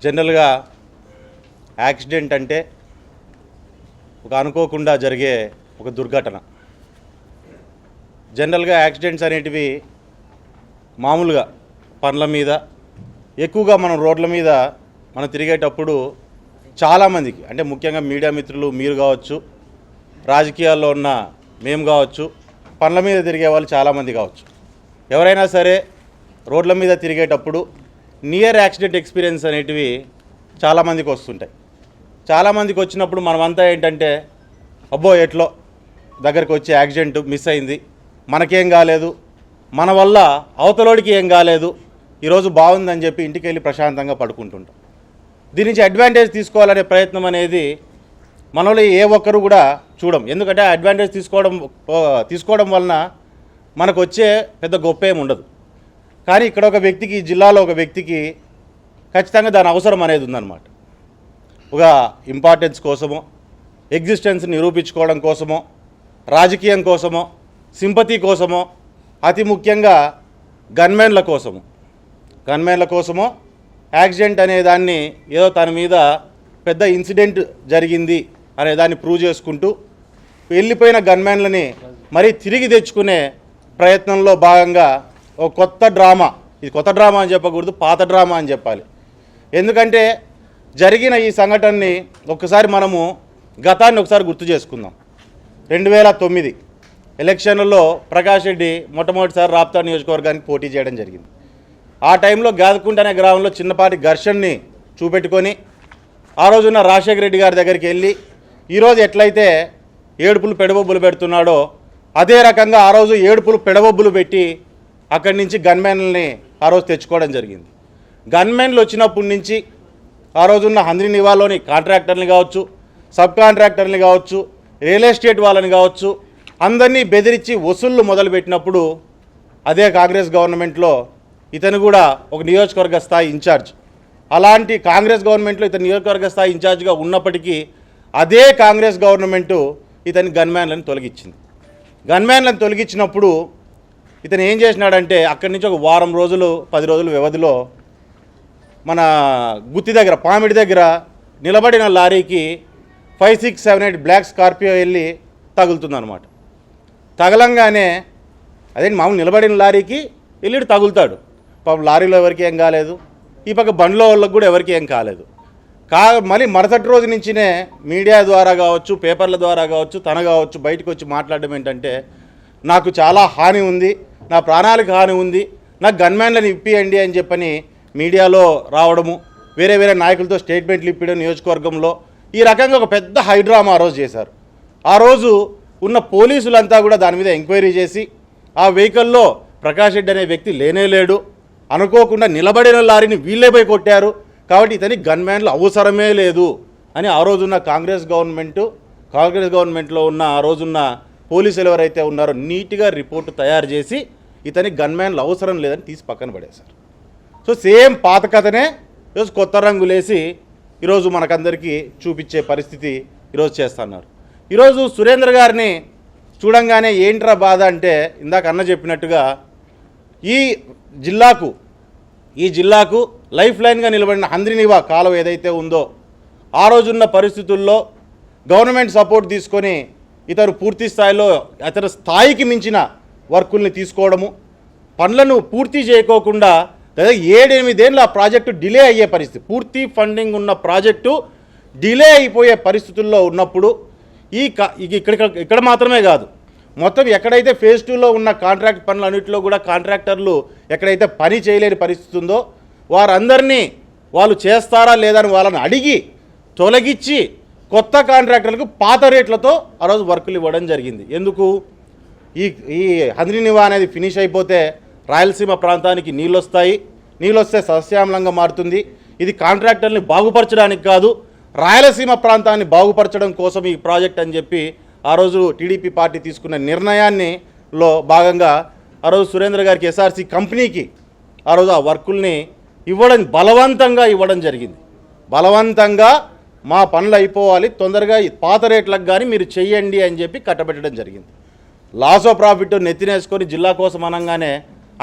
జనరల్గా యాక్సిడెంట్ అంటే ఒక అనుకోకుండా జరిగే ఒక దుర్ఘటన. జనరల్గా యాక్సిడెంట్స్ అనేటివి మామూలుగా పనుల మీద ఎక్కువగా మనం రోడ్ల మీద మనం తిరిగేటప్పుడు చాలామందికి, అంటే ముఖ్యంగా మీడియా మిత్రులు మీరు కావచ్చు, రాజకీయాల్లో ఉన్న మేము కావచ్చు, పనుల మీద తిరిగే వాళ్ళు చాలామంది కావచ్చు, ఎవరైనా సరే రోడ్ల మీద తిరిగేటప్పుడు నియర్ యాక్సిడెంట్ ఎక్స్పీరియన్స్ అనేటివి చాలామందికి వస్తుంటాయి. చాలామందికి వచ్చినప్పుడు మనమంతా ఏంటంటే అబ్బో ఎట్లో దగ్గరికి వచ్చి యాక్సిడెంట్ మిస్ అయింది, మనకేం కాలేదు, మన వల్ల అవతలోడికి ఏం కాలేదు, ఈరోజు బాగుందని చెప్పి ఇంటికి వెళ్ళి ప్రశాంతంగా పడుకుంటుంటాం. దీని నుంచి అడ్వాంటేజ్ తీసుకోవాలనే ప్రయత్నం అనేది మనలో ఏ ఒక్కరు కూడా చూడం. ఎందుకంటే అడ్వాంటేజ్ తీసుకోవడం వలన మనకు వచ్చే పెద్ద గొప్ప ఏమి ఉండదు. కానీ ఇక్కడ ఒక వ్యక్తికి, జిల్లాలో ఒక వ్యక్తికి ఖచ్చితంగా దాని అవసరం అనేది ఉందన్నమాట. ఒక ఇంపార్టెన్స్ కోసమో, ఎగ్జిస్టెన్స్ నిరూపించుకోవడం కోసమో, రాజకీయం కోసమో, సింపతి కోసమో, అతి ముఖ్యంగా గన్మెన్ల కోసమో యాక్సిడెంట్ అనే దాన్ని ఏదో తన మీద పెద్ద ఇన్సిడెంట్ జరిగింది అనే దాన్ని ప్రూవ్ చేసుకుంటూ వెళ్ళిపోయిన గన్మెన్లని మరీ తిరిగి తెచ్చుకునే ప్రయత్నంలో భాగంగా ఒక కొత్త డ్రామా, ఇది కొత్త డ్రామా అని చెప్పకూడదు, పాత డ్రామా అని చెప్పాలి. ఎందుకంటే జరిగిన ఈ సంఘటనని ఒకసారి మనము గతాన్ని ఒకసారి గుర్తు చేసుకుందాం. 2009 ఎలక్షన్లలో ప్రకాష్ రెడ్డి మొట్టమొదటిసారి రాప్తా నియోజకవర్గానికి పోటీ చేయడం జరిగింది. ఆ టైంలో గాదకుంట అనే గ్రామంలో చిన్నపాటి ఘర్షణని చూపెట్టుకొని ఆ రోజున్న రాజశేఖర రెడ్డి గారి దగ్గరికి వెళ్ళి ఈరోజు ఎట్లయితే ఏడుపులు పెడబొబ్బులు పెడుతున్నాడో అదే రకంగా ఆ రోజు ఏడుపులు పెడబొబ్బులు పెట్టి అక్కడి నుంచి గన్మెన్లని ఆ రోజు తెచ్చుకోవడం జరిగింది. గన్మెన్లు వచ్చినప్పటి నుంచి ఆ రోజున్న హంద్రీ నివాలోని కాంట్రాక్టర్ని కావచ్చు, సబ్ కాంట్రాక్టర్ని కావచ్చు, రియల్ ఎస్టేట్ వాళ్ళని కావచ్చు, అందరినీ బెదిరించి వసూళ్లు మొదలుపెట్టినప్పుడు అదే కాంగ్రెస్ గవర్నమెంట్లో ఇతను కూడా ఒక నియోజకవర్గ స్థాయి ఇన్ఛార్జ్. అలాంటి కాంగ్రెస్ గవర్నమెంట్లో ఇతను నియోజకవర్గ స్థాయి ఇన్ఛార్జ్గా ఉన్నప్పటికీ అదే కాంగ్రెస్ గవర్నమెంటు ఇతని గన్మ్యాన్లను తొలగించింది. గన్మ్యాన్లను తొలగించినప్పుడు ఇతను ఏం చేసినాడంటే అక్కడి నుంచి ఒక వారం రోజులు 10 రోజుల వ్యవధిలో మన గుత్తి దగ్గర, పామిడి దగ్గర నిలబడిన లారీకి 5, 6, 7, 8 బ్లాక్ స్కార్పియో వెళ్ళి తగులుతుందన్నమాట. తగలంగానే అదేంటి మామూలు నిలబడిన లారీకి వెళ్ళి తగులుతాడు. పాపం లారీలో ఎవరికి ఏం కాలేదు, ఈ పక్క బండ్లో వాళ్ళకి కూడా ఎవరికి ఏం కాలేదు. మళ్ళీ మరుసటి రోజు నుంచినే మీడియా ద్వారా కావచ్చు, పేపర్ల ద్వారా కావచ్చు, తన కావచ్చు బయటకు వచ్చి మాట్లాడడం ఏంటంటే నాకు చాలా హాని ఉంది, నా ప్రాణాలకు హాని ఉంది, నాకు గన్మ్యాన్లను ఇప్పియండి అని చెప్పని మీడియాలో రావడము, వేరే వేరే నాయకులతో స్టేట్మెంట్లు ఇప్పడం నియోజకవర్గంలో, ఈ రకంగా ఒక పెద్ద హైడ్రామా ఆ రోజు చేశారు. ఆ రోజు ఉన్న పోలీసులంతా కూడా దాని మీద ఎంక్వైరీ చేసి ఆ వెహికల్లో ప్రకాష్ రెడ్డి అనే వ్యక్తి లేనేలేడు, అనుకోకుండా నిలబడిన లారీని వీళ్ళే పోయి కొట్టారు, కాబట్టి ఇతనికి గన్మ్యాన్లు అవసరమే లేదు అని ఆ రోజున్న కాంగ్రెస్ గవర్నమెంట్లో ఉన్న ఆ రోజున్న పోలీసులు ఎవరైతే ఉన్నారో నీట్గా రిపోర్టు తయారు చేసి ఇతనికి గన్మ్యాన్లు అవసరం లేదని తీసి పక్కన పడేశారు. సో సేమ్ పాత కథనే ఈరోజు కొత్త రంగులేసి ఈరోజు మనకందరికీ చూపించే పరిస్థితి ఈరోజు చేస్తున్నారు. ఈరోజు సురేంద్ర గారిని చూడంగానే ఏంట్రా బాధ అంటే ఇందాక అన్న చెప్పినట్టుగా ఈ జిల్లాకు లైఫ్ లైన్గా నిలబడిన హంద్రీ నివా కాలువ ఏదైతే ఉందో ఆ రోజున్న పరిస్థితుల్లో గవర్నమెంట్ సపోర్ట్ తీసుకొని ఇతను పూర్తి స్థాయిలో అతని స్థాయికి మించిన వర్కుల్ని తీసుకోవడము, పనులను పూర్తి చేయకోకుండా 7-8 ఏళ్ళు ఆ ప్రాజెక్టు డిలే అయ్యే పరిస్థితి, పూర్తి ఫండింగ్ ఉన్న ప్రాజెక్టు డిలే అయిపోయే పరిస్థితుల్లో ఉన్నప్పుడు ఇక్కడ మాత్రమే కాదు, మొత్తం ఎక్కడైతే ఫేజ్ 2లో ఉన్న కాంట్రాక్ట్ పనులన్నింటిలో కూడా కాంట్రాక్టర్లు ఎక్కడైతే పని చేయలేని పరిస్థితి ఉందో వారందరినీ వాళ్ళు చేస్తారా లేదా అని వాళ్ళని అడిగి తొలగించి కొత్త కాంట్రాక్టర్లకు పాత రేట్లతో ఆ రోజు వర్కులు ఇవ్వడం జరిగింది. ఎందుకు? ఈ హంద్రీ నివా అనేది ఫినిష్ అయిపోతే రాయలసీమ ప్రాంతానికి నీళ్ళు వస్తే సస్యామలంగా మారుతుంది. ఇది కాంట్రాక్టర్ని బాగుపరచడానికి కాదు, రాయలసీమ ప్రాంతాన్ని బాగుపరచడం కోసం ఈ ప్రాజెక్ట్ అని చెప్పి ఆ రోజు టీడీపీ పార్టీ తీసుకున్న నిర్ణయాల్లో భాగంగా ఆ రోజు సురేంద్ర గారికి ఎస్ఆర్సీ కంపెనీకి ఆ రోజు ఆ వర్కుల్ని బలవంతంగా ఇవ్వడం జరిగింది. బలవంతంగా మా పనులు అయిపోవాలి, తొందరగా పాత రేట్లకు కానీ మీరు చెయ్యండి అని చెప్పి కట్టబెట్టడం జరిగింది. లాస్ ఆఫ్ ప్రాఫిట్ నెత్తినేసుకొని జిల్లా కోసం అనగానే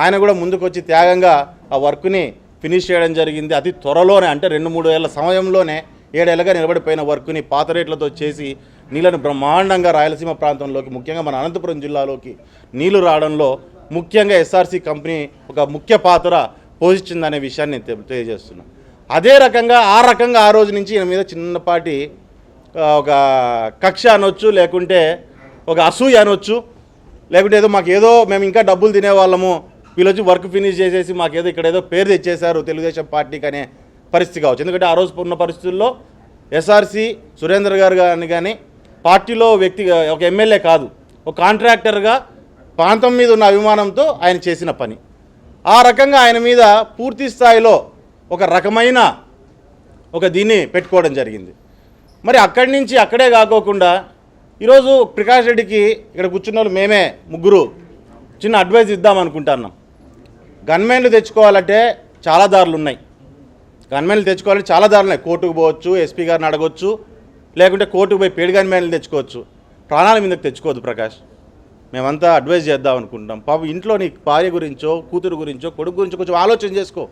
ఆయన కూడా ముందుకు వచ్చి త్యాగంగా ఆ వర్క్ని ఫినిష్ చేయడం జరిగింది. అతి త్వరలోనే, అంటే 2-3 ఏళ్ల సమయంలోనే 7 ఏళ్ళగా నిలబడిపోయిన వర్క్ని పాత రేట్లతో చేసి నీళ్ళను బ్రహ్మాండంగా రాయలసీమ ప్రాంతంలోకి, ముఖ్యంగా మన అనంతపురం జిల్లాలోకి నీళ్లు రావడంలో ముఖ్యంగా ఎస్ఆర్సీ కంపెనీ ఒక ముఖ్య పాత్ర పోషించిందనే విషయాన్ని నేను తెలియజేస్తున్నాను. అదే రకంగా ఆ రోజు నుంచి ఈయన మీద చిన్నపాటి ఒక కక్ష అనొచ్చు, లేకుంటే ఒక అసూయ అనొచ్చు, లేకుంటే మేము ఇంకా డబ్బులు తినేవాళ్ళము, వీళ్ళొచ్చి వర్క్ ఫినిష్ చేసేసి మాకేదో ఇక్కడ ఏదో పేరు తెచ్చేశారు తెలుగుదేశం పార్టీకి అనే పరిస్థితి కావచ్చు. ఎందుకంటే ఆ రోజు ఉన్న పరిస్థితుల్లో ఎస్ఆర్సీ సురేంద్ర గారు కానీ పార్టీలో ఒక ఎమ్మెల్యే కాదు, ఒక కాంట్రాక్టర్గా ప్రాంతం మీద ఉన్న అభిమానంతో ఆయన చేసిన పని. ఆ రకంగా ఆయన మీద పూర్తి స్థాయిలో ఒక రకమైన దీన్ని పెట్టుకోవడం జరిగింది. మరి అక్కడి నుంచి అక్కడే కాకోకుండా ఈరోజు ప్రకాష్ రెడ్డికి ఇక్కడ కూర్చున్న వాళ్ళు మేమే ముగ్గురు చిన్న అడ్వైజ్ ఇద్దామనుకుంటున్నాం. గన్మెన్లు తెచ్చుకోవాలంటే చాలా దారులు ఉన్నాయి. కోర్టుకు పోవచ్చు, ఎస్పీ గారిని అడగొచ్చు, లేకుంటే కోర్టుకు పోయి పేడ్ గన్మెన్లు తెచ్చుకోవచ్చు. ప్రాణాల మీదకి తెచ్చుకోవద్దు ప్రకాష్, మేమంతా అడ్వైజ్ చేద్దాం అనుకుంటాం. పాపం ఇంట్లో నీ భార్య గురించో, కూతురు గురించో, కొడుకు గురించో కొంచెం ఆలోచన చేసుకో.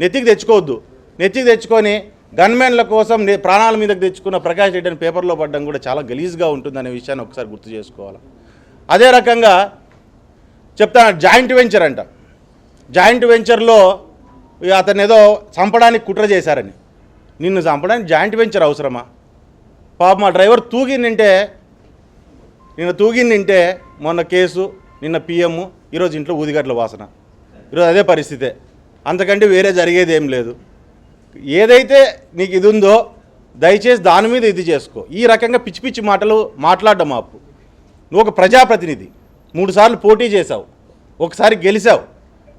నెత్తికి తెచ్చుకోవద్దు. నెత్తికి తెచ్చుకొని గన్మెన్ల కోసం ప్రాణాల మీదకి తెచ్చుకున్న ప్రకాష్ రెడ్డి అని పేపర్లో పడడం కూడా చాలా గలీజ్గా ఉంటుందనే విషయాన్ని ఒకసారి గుర్తు చేసుకోవాలి. అదే రకంగా చెప్తాను, జాయింట్ వెంచర్ అంట. జాయింట్ వెంచర్లో అతను ఏదో చంపడానికి కుట్ర చేశారని. నిన్ను చంపడానికి జాయింట్ వెంచర్ అవసరమా? పాప మా డ్రైవర్ తూగిందంటే మొన్న కేసు, నిన్న పిఎం, ఈరోజు ఇంట్లో ఊదిగట్ల వాసన. ఈరోజు అదే పరిస్థితే, అంతకంటే వేరే జరిగేది ఏం లేదు. ఏదైతే నీకు ఇది ఉందో దయచేసి దాని మీద ఇది చేసుకో. ఈ రకంగా పిచ్చి పిచ్చి మాటలు మాట్లాడడం ఆపు. నువ్వు ఒక ప్రజాప్రతినిధి, 3 సార్లు పోటీ చేశావు, ఒకసారి గెలిచావు.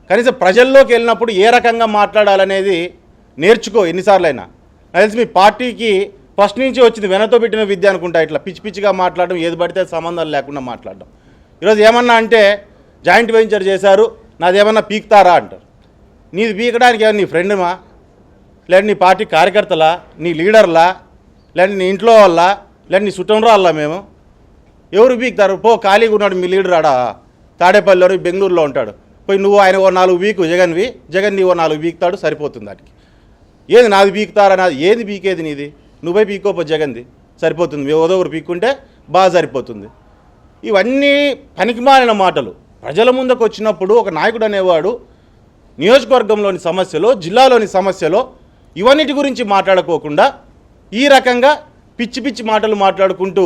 కనీసం ప్రజల్లోకి వెళ్ళినప్పుడు ఏ రకంగా మాట్లాడాలనేది నేర్చుకో. ఎన్నిసార్లైనా నాకు తెలిసి మీ పార్టీకి ఫస్ట్ నుంచి వచ్చింది వెనతో పెట్టిన విద్య అనుకుంటా. ఇట్లా పిచ్చి పిచ్చిగా మాట్లాడడం, ఏది పడితే సంబంధాలు లేకుండా మాట్లాడడం. ఈరోజు ఏమన్నా అంటే జాయింట్ వెంచర్ చేశారు, నాదేమన్నా పీకుతారా అంటారు. నీది పీకడానికి ఏమన్నా నీ ఫ్రెండ్మా, లేదంటే నీ పార్టీ కార్యకర్తలా, నీ లీడర్లా, లేదంటే నీ ఇంట్లో వాళ్ళ, లేదంటే నీ చుట్టంలో వాళ్ళ? మేము ఎవరు పీకుతారు? పో, ఖాళీగా ఉన్నాడు మీ లీడర్ ఆడ తాడేపల్లిలో, బెంగళూరులో ఉంటాడు. పోయి నువ్వు ఆయన ఓ 4 వీకు జగన్ నీ ఓ 4 వీకుతాడు, సరిపోతుంది. వాటికి ఏది నాది పీకుతారా? నాది ఏది పీకేది నీది? నువ్వే పీకోపో జగన్ది, సరిపోతుంది. మేము ఓదోరు పీక్కుంటే బాగా సరిపోతుంది. ఇవన్నీ పనికిమాలిన మాటలు. ప్రజల ముందుకు వచ్చినప్పుడు ఒక నాయకుడు అనేవాడు నియోజకవర్గంలోని సమస్యలో, జిల్లాలోని సమస్యలో ఇవన్నిటి గురించి మాట్లాడుకోకుండా ఈ రకంగా పిచ్చి పిచ్చి మాటలు మాట్లాడుకుంటూ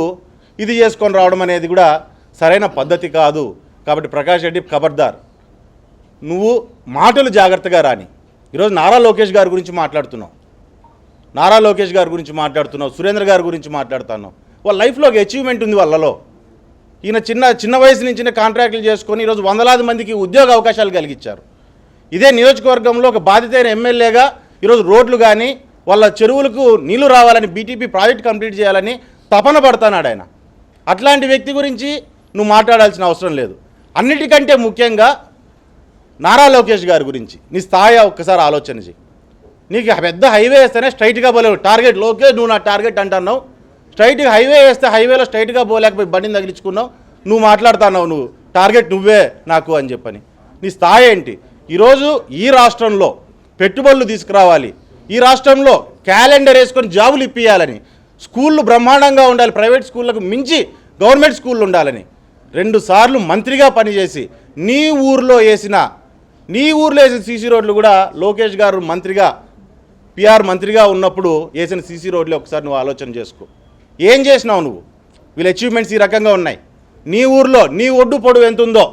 ఇది చేసుకొని రావడం అనేది కూడా సరైన పద్ధతి కాదు. కాబట్టి ప్రకాష్ రెడ్డి ఖబర్దార్, నువ్వు మాటలు జాగ్రత్తగా రాని. ఈరోజు నారా లోకేష్ గారి గురించి మాట్లాడుతున్నావు, సురేంద్ర గారి గురించి మాట్లాడుతున్నావు. వాళ్ళ లైఫ్లో ఒక అచీవ్మెంట్ ఉంది వాళ్ళలో. ఈయన చిన్న వయసు నుంచి కాంట్రాక్టులు చేసుకొని ఈరోజు వందలాది మందికి ఉద్యోగ అవకాశాలు కలిగించారు. ఇదే నియోజకవర్గంలో ఒక బాధితైన ఎమ్మెల్యేగా ఈరోజు రోడ్లు కానీ వాళ్ళ చెరువులకు నీళ్లు రావాలని, బీటీపీ ప్రాజెక్ట్ కంప్లీట్ చేయాలని తపన పడుతున్నాడు ఆయన. అట్లాంటి వ్యక్తి గురించి నువ్వు మాట్లాడాల్సిన అవసరం లేదు. అన్నిటికంటే ముఖ్యంగా నారా లోకేష్ గారి గురించి నీ స్థాయి ఒక్కసారి ఆలోచన చేయి. నీకు పెద్ద హైవే వేస్తేనే స్ట్రైట్గా పోలేవు. టార్గెట్ లోకేష్, నువ్వు నా టార్గెట్ అంటున్నావు. స్ట్రైట్గా హైవే వేస్తే హైవేలో స్ట్రైట్గా పోలేకపోయి బండిని తగిలించుకున్నావు. నువ్వు మాట్లాడుతున్నావు, నువ్వు టార్గెట్ నువ్వే నాకు అని చెప్పని. నీ స్థాయి ఏంటి? ఈరోజు ఈ రాష్ట్రంలో పెట్టుబడులు తీసుకురావాలి, ఈ రాష్ట్రంలో క్యాలెండర్ వేసుకొని జాబులు ఇప్పియాలని, స్కూళ్ళు బ్రహ్మాండంగా ఉండాలి, ప్రైవేట్ స్కూళ్ళకు మించి గవర్నమెంట్ స్కూళ్ళు ఉండాలని 2 సార్లు మంత్రిగా పనిచేసి నీ ఊర్లో వేసిన సీసీ రోడ్లు కూడా లోకేష్ గారు పిఆర్ మంత్రిగా ఉన్నప్పుడు వేసిన సీసీ రోడ్లు ఒకసారి నువ్వు ఆలోచన చేసుకో. ఏం చేసినావు నువ్వు? వీళ్ళ అచీవ్మెంట్స్ ఈ రకంగా ఉన్నాయి. నీ ఊర్లో నీ ఒడ్డు పొడవు ఎంత ఉందో,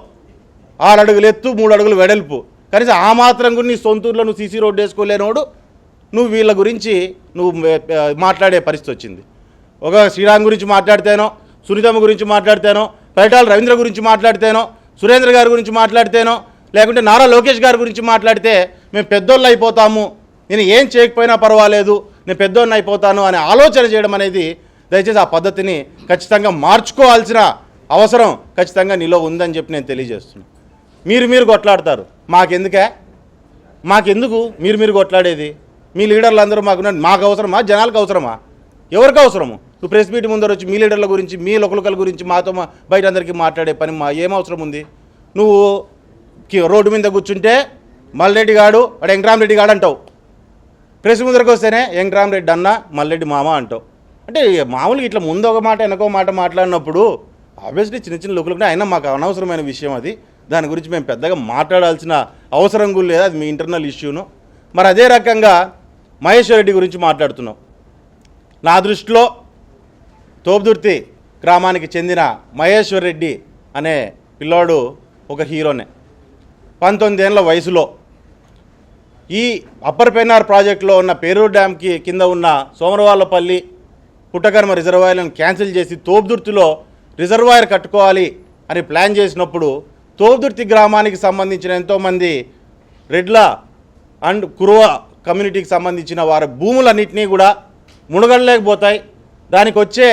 6 అడుగులు ఎత్తు, 3 అడుగులు వెడల్పు, కనీసం ఆ మాత్రం కూడా నీ సొంత ఊర్లో నువ్వు సీసీ రోడ్డు వేసుకోలేనోడు నువ్వు వీళ్ళ గురించి మాట్లాడే పరిస్థితి వచ్చింది. ఒక శ్రీరామ్ గురించి మాట్లాడితేనో, సునీతమ్మ గురించి మాట్లాడితేనో, పరిటాల రవీంద్ర గురించి మాట్లాడితేనో, సురేంద్ర గారి గురించి మాట్లాడితేనో, లేకుంటే నారా లోకేష్ గారి గురించి మాట్లాడితే మేము పెద్దోళ్ళు అయిపోతాము, నేను ఏం చేయకపోయినా పర్వాలేదు, నేను పెద్దోళ్ళని అయిపోతాను అనే ఆలోచన చేయడం అనేది దయచేసి ఆ పద్ధతిని ఖచ్చితంగా మార్చుకోవాల్సిన అవసరం ఖచ్చితంగా నీలో ఉందని చెప్పి నేను తెలియజేస్తున్నాను. మీరు కొట్లాడతారు, మాకెందుకు మీరు కొట్లాడేది? మీ లీడర్లు అందరూ మాకు అవసరమా? జనాలకు అవసరమా? ఎవరికి అవసరము? నువ్వు ప్రెస్ మీట్ ముందర వచ్చి మీ లీడర్ల గురించి, మీ లోకల్ గురించి మాతో బయట అందరికీ మాట్లాడే పని ఏం అవసరం ఉంది? నువ్వు రోడ్డు మీద కూర్చుంటే మల్రెడ్డి గాడు వాడు వెంకటరామరెడ్డి గాడు అంటావు, ప్రెస్ ముందరకు వస్తేనే వెంకటరామరెడ్డి అన్న మల్రెడ్డి మామ అంటావు. అంటే మామూలుగా ఇట్లా ముందు ఒక మాట వెనకో మాట మాట్లాడినప్పుడు ఆబ్వియస్లీ చిన్న చిన్న లోకులు అయినా మాకు అనవసరమైన విషయం అది, దాని గురించి మేము పెద్దగా మాట్లాడాల్సిన అవసరం కూడా లేదు, అది మీ ఇంటర్నల్ ఇష్యూను. మరి అదే రకంగా మహేశ్వర్ రెడ్డి గురించి మాట్లాడుతున్నాం. నా దృష్టిలో తోపుదుర్తి గ్రామానికి చెందిన మహేశ్వర్ రెడ్డి అనే పిల్లోడు ఒక హీరోనే. 19 ఏళ్ల వయసులో ఈ అప్పర్ పెన్నార్ ప్రాజెక్టులో ఉన్న పేరూరు డ్యామ్కి కింద ఉన్న సోమరవాళ్ళపల్లి పుట్టకర్మ రిజర్వాయర్లను క్యాన్సిల్ చేసి తోపుదుర్తిలో రిజర్వాయర్ కట్టుకోవాలి అని ప్లాన్ చేసినప్పుడు తోపుదుర్తి గ్రామానికి సంబంధించిన ఎంతోమంది రెడ్ల అండ్ కురువ కమ్యూనిటీకి సంబంధించిన వారి భూములన్నింటినీ కూడా మునగలేకపోతాయి. దానికి వచ్చే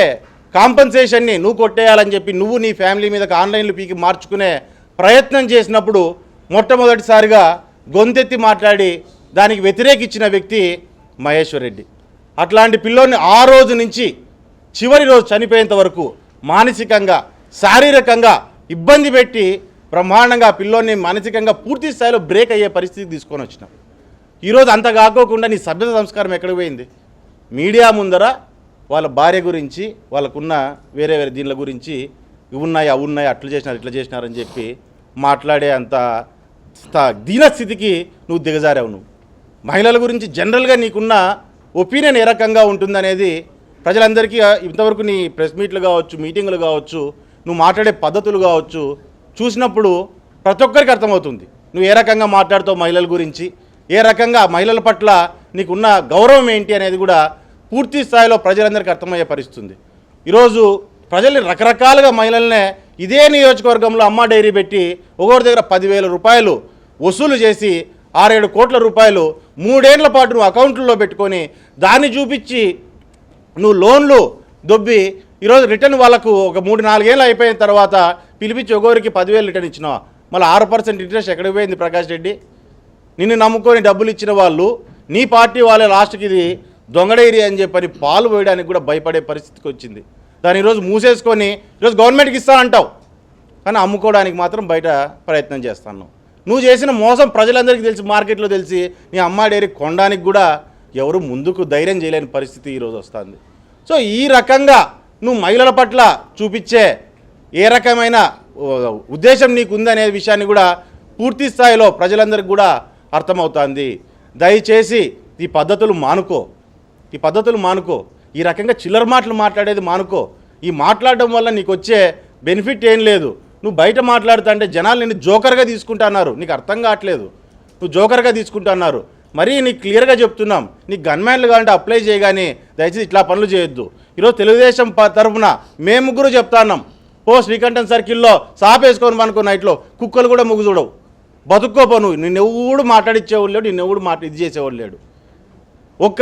కాంపన్సేషన్ని నువ్వు కొట్టేయాలని చెప్పి నువ్వు నీ ఫ్యామిలీ మీదకి ఆన్లైన్లో పీకి మార్చుకునే ప్రయత్నం చేసినప్పుడు మొట్టమొదటిసారిగా గొంతెత్తి మాట్లాడి దానికి వ్యతిరేకించిన వ్యక్తి మహేశ్వర్ రెడ్డి. అట్లాంటి పిల్లోని ఆ రోజు నుంచి చివరి రోజు చనిపోయేంత వరకు మానసికంగా శారీరకంగా ఇబ్బంది పెట్టి బ్రహ్మాండంగా పిల్లోని మానసికంగా పూర్తి స్థాయిలో బ్రేక్ అయ్యే పరిస్థితికి తీసుకొని వచ్చినాం. ఈరోజు అంత కాకోకుండా నీ సభ్యత సంస్కారం ఎక్కడికి పోయింది? మీడియా ముందర వాళ్ళ భార్య గురించి వాళ్ళకున్న వేరే వేరే దీనిల గురించి ఇవి ఉన్నాయి అవి ఉన్నాయి అట్లా చేసినారు ఇట్లా చేసినారని చెప్పి మాట్లాడే అంత దీనస్థితికి నువ్వు దిగజారావు. నువ్వు మహిళల గురించి జనరల్గా నీకున్న ఒపీనియన్ ఏ రకంగా ఉంటుందనేది ప్రజలందరికీ ఇంతవరకు నీ ప్రెస్ మీట్లు కావచ్చు, మీటింగులు కావచ్చు, నువ్వు మాట్లాడే పద్ధతులు కావచ్చు చూసినప్పుడు ప్రతి ఒక్కరికి అర్థమవుతుంది నువ్వు ఏ రకంగా మాట్లాడుతావు మహిళల గురించి, ఏ రకంగా మహిళల పట్ల నీకున్న గౌరవం ఏంటి అనేది కూడా పూర్తి స్థాయిలో ప్రజలందరికీ అర్థమయ్యే పరిస్థితుంది. ఈరోజు ప్రజల్ని రకరకాలుగా మహిళలనే ఇదే నియోజకవర్గంలో అమ్మ డైరీ పెట్టి ఒకరి దగ్గర 10,000 రూపాయలు వసూలు చేసి 6-7 కోట్ల రూపాయలు 3 ఏళ్ల పాటు నువ్వు అకౌంట్లో పెట్టుకొని దాన్ని చూపించి నువ్వు లోన్లు దొబ్బి ఈరోజు రిటర్న్ వాళ్ళకు ఒక 3-4 ఏళ్ళు అయిపోయిన తర్వాత పిలిపించి ఒకరికి 10,000 రిటర్న్ ఇచ్చినావా? మళ్ళీ 6% ఇంట్రెస్ట్ ఎక్కడికి పోయింది ప్రకాష్ రెడ్డి? నిన్ను నమ్ముకొని డబ్బులు ఇచ్చిన వాళ్ళు నీ పార్టీ వాళ్ళే లాస్ట్కి ఇది దొంగడైరి అని చెప్పని పాలు పోయడానికి కూడా భయపడే పరిస్థితికి వచ్చింది. దాన్ని ఈరోజు మూసేసుకొని ఈరోజు గవర్నమెంట్కి ఇస్తానంటావు, కానీ అమ్ముకోవడానికి మాత్రం బయట ప్రయత్నం చేస్తాను. నువ్వు చేసిన మోసం ప్రజలందరికీ తెలిసి మార్కెట్లో తెలిసి నీ అమ్మ డైరీ కొనడానికి కూడా ఎవరు ముందుకు ధైర్యం చేయలేని పరిస్థితి ఈరోజు వస్తుంది. సో ఈ రకంగా నువ్వు మహిళల పట్ల చూపించే ఏ రకమైన ఉద్దేశం నీకు ఉందనే విషయాన్ని కూడా పూర్తి స్థాయిలో ప్రజలందరికీ కూడా అర్థమవుతుంది. దయచేసి ఈ పద్ధతులు మానుకో, ఈ పద్ధతులు మానుకో, ఈ రకంగా చిల్లర మాటలు మాట్లాడేది మానుకో. ఈ మాట్లాడడం వల్ల నీకు వచ్చే బెనిఫిట్ ఏం లేదు. నువ్వు బయట మాట్లాడుతుంటే జనాలు నిన్ను జోకర్గా తీసుకుంటున్నారు, నీకు అర్థం కావట్లేదు. నువ్వు జోకర్గా తీసుకుంటున్నారు. మరీ నీకు క్లియర్గా చెప్తున్నాం, నీకు గన్మ్యాన్లు కావాలంటే అప్లై చేయగానే దయచేసి ఇట్లా పనులు చేయొద్దు. ఈరోజు తెలుగుదేశం తరఫున మేము ముగ్గురు చెప్తున్నాం, శ్రీకంఠం సర్కిల్లో సాపేసుకొని అనుకున్న నైట్లో కుక్కలు కూడా ముగ్గు చూడవు, బతుక్కోపో. నిన్నెవడు మాట్లాడిచ్చేవాడు లేడు, నిన్నెవడు ఇది చేసేవాడు లేడు. ఒక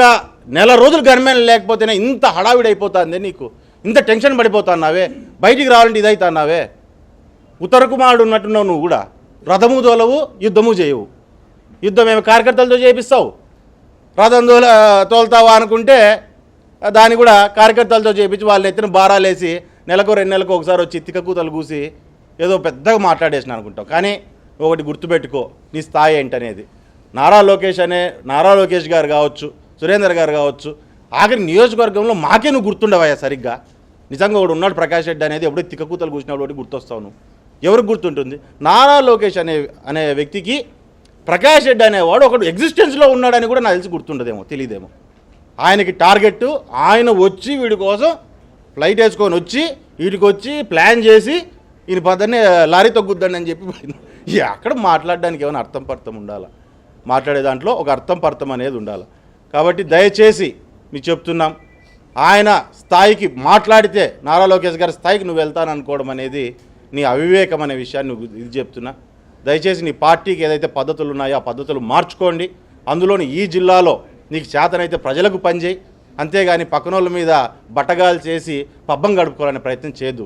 నెల రోజులు గన్మ్యాన్లు లేకపోతేనే ఇంత హడావిడి అయిపోతుంది, నీకు ఇంత టెన్షన్ పడిపోతున్నావే, బయటికి రావాలంటే ఇదవుతున్నావే. ఉత్తర కుమారుడు ఉన్నట్టున్నావు నువ్వు కూడా. రథము తోలవు, యుద్ధము చేయవు. యుద్ధం ఏమి కార్యకర్తలతో చేపిస్తావు, రథం తోలుతావా అనుకుంటే దాన్ని కూడా కార్యకర్తలతో చేపించి వాళ్ళు ఎత్తిన బారాలేసి నెలకు 2 నెలలకు ఒకసారి వచ్చి తిక్కకూతలు కూసి ఏదో పెద్దగా మాట్లాడేసిన అనుకుంటావు. కానీ ఒకటి గుర్తుపెట్టుకో, నీ స్థాయి ఏంటనేది. నారా లోకేష్ గారు కావచ్చు, సురేందర్ గారు కావచ్చు, ఆఖరి నియోజకవర్గంలో మాకే నువ్వు గుర్తుండవయ్యా సరిగ్గా. నిజంగా ఒకడు ఉన్నాడు ప్రకాష్ రెడ్డి అనేది, ఎప్పుడో తిక్కకూతలు కూసినప్పుడు ఒకటి గుర్తొస్తావు నువ్వు. ఎవరికి గుర్తుంటుంది? నారా లోకేష్ అనే వ్యక్తికి ప్రకాష్ రెడ్డి అనేవాడు ఒకడు ఎగ్జిస్టెన్స్లో ఉన్నాడని కూడా నాకు తెలిసి గుర్తుండదేమో, తెలియదేమో. ఆయనకి టార్గెట్, ఆయన వచ్చి వీడి కోసం ఫ్లైట్ వేసుకొని వచ్చి వీడికి వచ్చి ప్లాన్ చేసి ఈయన పదనే లారీ తగ్గుద్దండి అని చెప్పి అక్కడ మాట్లాడడానికి ఏమైనా అర్థం పర్థం ఉండాలి, మాట్లాడే దాంట్లో ఒక అర్థం పర్థం అనేది ఉండాలి. కాబట్టి దయచేసి మీకు చెప్తున్నాం, ఆయన స్థాయికి మాట్లాడితే నారా లోకేష్ గారి స్థాయికి నువ్వు వెళ్తాననుకోవడం అనేది నీ అవివేకం అనే విషయాన్ని నువ్వు ఇది చెప్తున్నా. దయచేసి నీ పార్టీకి ఏదైతే పద్ధతులు ఉన్నాయో ఆ పద్ధతులు మార్చుకోండి. అందులోని ఈ జిల్లాలో నీకు చేతనైతే ప్రజలకు పనిచేయి, అంతేగాని పక్కనోళ్ళ మీద బట్టగాలు చేసి పబ్బం గడుపుకోవాలనే ప్రయత్నం చేయొద్దు.